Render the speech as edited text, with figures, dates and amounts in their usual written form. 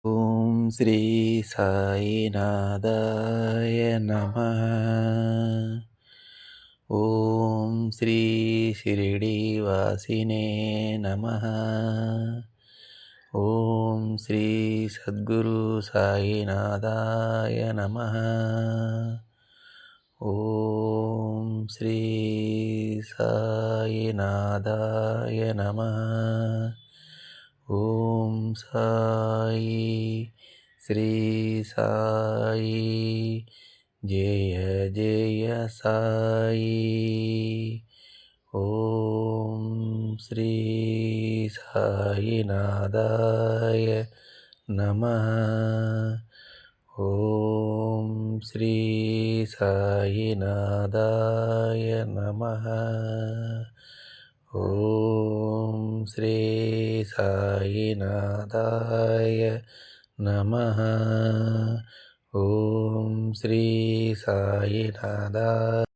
ಓಂ ಶ್ರೀ ಸಾಯಿನಾಥಾಯ ನಮಃ. ಓಂ ಶ್ರೀ ಶಿರಡಿವಾಸಿನೇ ನಮಃ. ಓಂ ಶ್ರೀ ಸದ್ಗುರು ಸಾಯಿನಾಥಾಯ ನಮಃ. ಓಂ ಶ್ರೀ ಸಾಯಿನಾಥಾಯ ನಮಃ. ಓಂ ಸಾಯಿ ಶ್ರೀ ಸಾಯಿ ಜಯ ಜಯ ಸಾಯಿ. ಓಂ ಶ್ರೀ ಸಾಯಿನಾಥಾಯ ನಮಃ. ಓಂ ಶ್ರೀ ಸಾಯಿನಾಥಾಯ ನಮಃ. ಓಂ ಶ್ರೀ ಸಾಯಿನಾಥಾಯ ನಮಃ. ಓಂ ಶ್ರೀ ಸಾಯಿನಾಥಾಯ